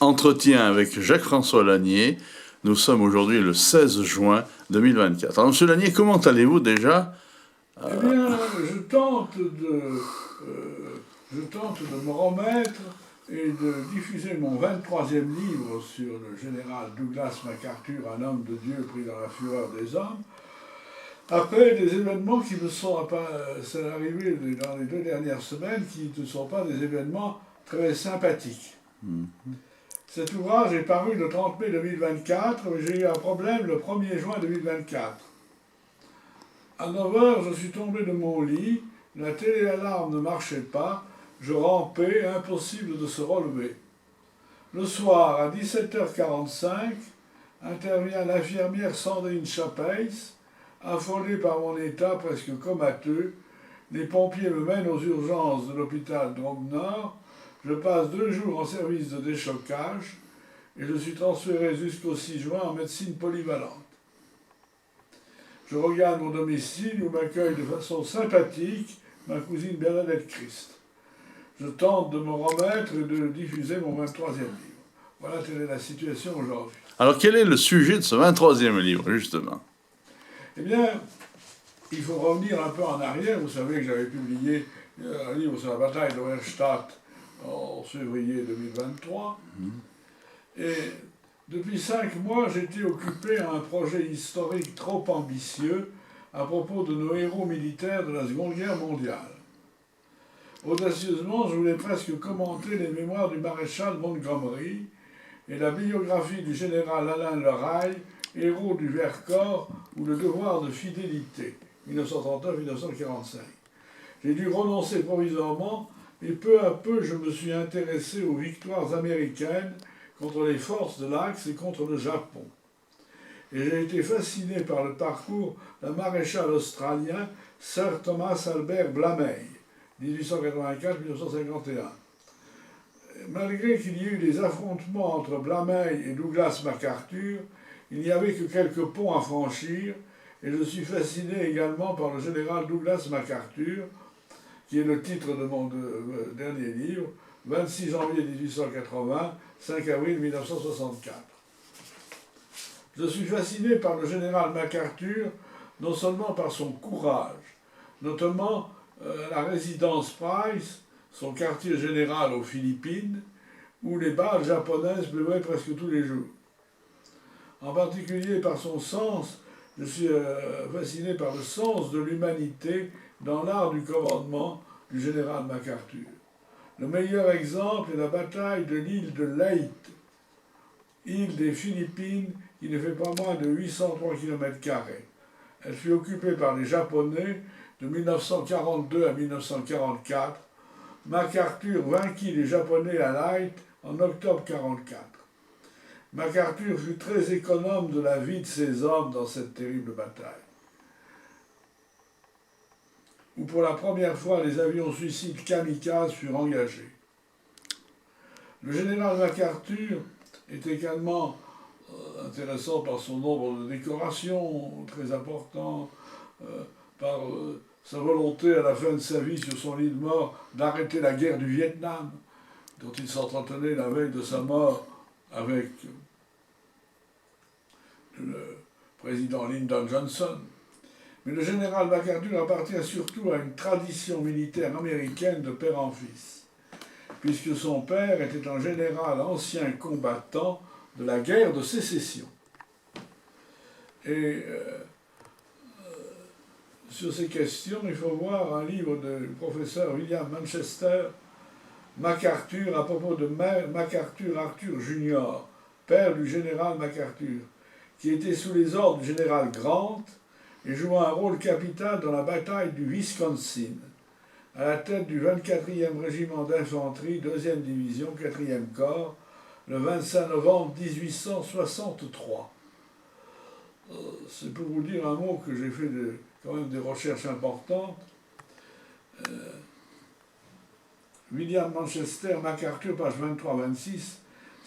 Entretien avec Jacques-François Lanier. Nous sommes aujourd'hui le 16 juin 2024. Alors, M. Lanier, comment allez-vous déjà? Eh bien, je tente de me remettre et de diffuser mon 23e livre sur le général Douglas MacArthur, un homme de Dieu pris dans la fureur des hommes, après des événements qui me sont arrivés dans les 2 dernières semaines, qui ne sont pas des événements très sympathiques. Cet ouvrage est paru le 30 mai 2024, mais j'ai eu un problème le 1er juin 2024. À 9h, je suis tombé de mon lit, la téléalarme ne marchait pas, je rampais, impossible de se relever. Le soir, à 17h45, intervient l'infirmière Sandrine Chapeis, affolée par mon état presque comateux. Les pompiers me mènent aux urgences de l'hôpital Drôme-Nord. Je passe 2 jours en service de déchocage et je suis transféré jusqu'au 6 juin en médecine polyvalente. Je regarde mon domicile où m'accueille de façon sympathique ma cousine Bernadette Christ. Je tente de me remettre et de diffuser mon 23e livre. Voilà quelle est la situation aujourd'hui. Alors, quel est le sujet de ce 23e livre, justement? Eh bien, il faut revenir un peu en arrière. Vous savez que j'avais publié un livre sur la bataille d'Auerstadt en février 2023. Et depuis 5 mois, j'étais occupé à un projet historique trop ambitieux à propos de nos héros militaires de la Seconde Guerre mondiale. Audacieusement, je voulais presque commenter les mémoires du maréchal Montgomery et la biographie du général Alain Leraille, héros du Vercors ou le devoir de fidélité, 1939-1945. J'ai dû renoncer provisoirement et peu à peu je me suis intéressé aux victoires américaines contre les forces de l'Axe et contre le Japon. Et j'ai été fasciné par le parcours d'un maréchal australien, Sir Thomas Albert Blamey, 1884-1951. Malgré qu'il y ait eu des affrontements entre Blamey et Douglas MacArthur, il n'y avait que quelques ponts à franchir, et je suis fasciné également par le général Douglas MacArthur, qui est le titre de mon dernier livre, 26 janvier 1880, 5 avril 1964. Je suis fasciné par le général MacArthur, non seulement par son courage, notamment à la résidence Price, son quartier général aux Philippines, où les balles japonaises pleuvaient presque tous les jours. En particulier par son sens, je suis fasciné par le sens de l'humanité dans l'art du commandement du général MacArthur. Le meilleur exemple est la bataille de l'île de Leyte, île des Philippines qui ne fait pas moins de 803 km². Elle fut occupée par les Japonais de 1942 à 1944. MacArthur vainquit les Japonais à Leyte en octobre 1944. MacArthur fut très économe de la vie de ses hommes dans cette terrible bataille, où pour la première fois les avions suicides kamikazes furent engagés. Le général MacArthur est également intéressant par son nombre de décorations très important, par sa volonté à la fin de sa vie sur son lit de mort d'arrêter la guerre du Vietnam, dont il s'entretenait la veille de sa mort avec le président Lyndon Johnson. Mais le général MacArthur appartient surtout à une tradition militaire américaine de père en fils, puisque son père était un général ancien combattant de la guerre de sécession. Et sur ces questions, il faut voir un livre du professeur William Manchester, MacArthur, à propos de MacArthur Arthur Jr., père du général MacArthur, qui était sous les ordres du général Grant et joua un rôle capital dans la bataille du Wisconsin, à la tête du 24e régiment d'infanterie, 2e division, 4e corps, le 25 novembre 1863. C'est pour vous dire un mot que j'ai fait quand même des recherches importantes. William Manchester, MacArthur, page 23-26.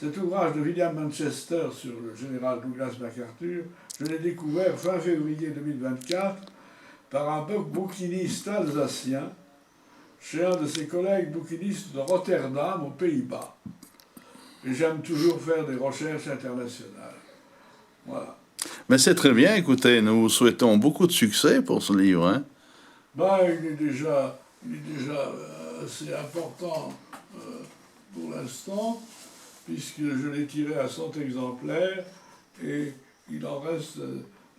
Cet ouvrage de William Manchester sur le général Douglas MacArthur, je l'ai découvert fin février 2024 par un bouquiniste alsacien chez un de ses collègues bouquinistes de Rotterdam, aux Pays-Bas. et j'aime toujours faire des recherches internationales. Voilà. Mais c'est très bien, écoutez, nous vous souhaitons beaucoup de succès pour ce livre, hein. Ben, il est déjà assez important pour l'instant, puisque je l'ai tiré à 100 exemplaires, et il en reste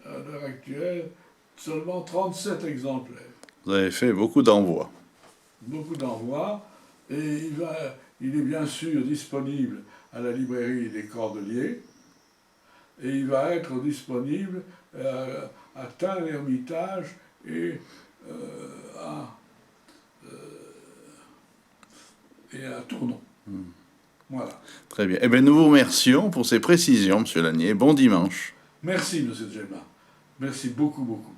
à l'heure actuelle seulement 37 exemplaires. Vous avez fait beaucoup d'envois. Beaucoup d'envois, et il est bien sûr disponible à la librairie des Cordeliers, et il va être disponible à Tain-l'Hermitage et à Tournon. Voilà. Très bien. Eh bien, nous vous remercions pour ces précisions, Monsieur Lanier. Bon dimanche. Merci, M. Gemma. Merci beaucoup, beaucoup.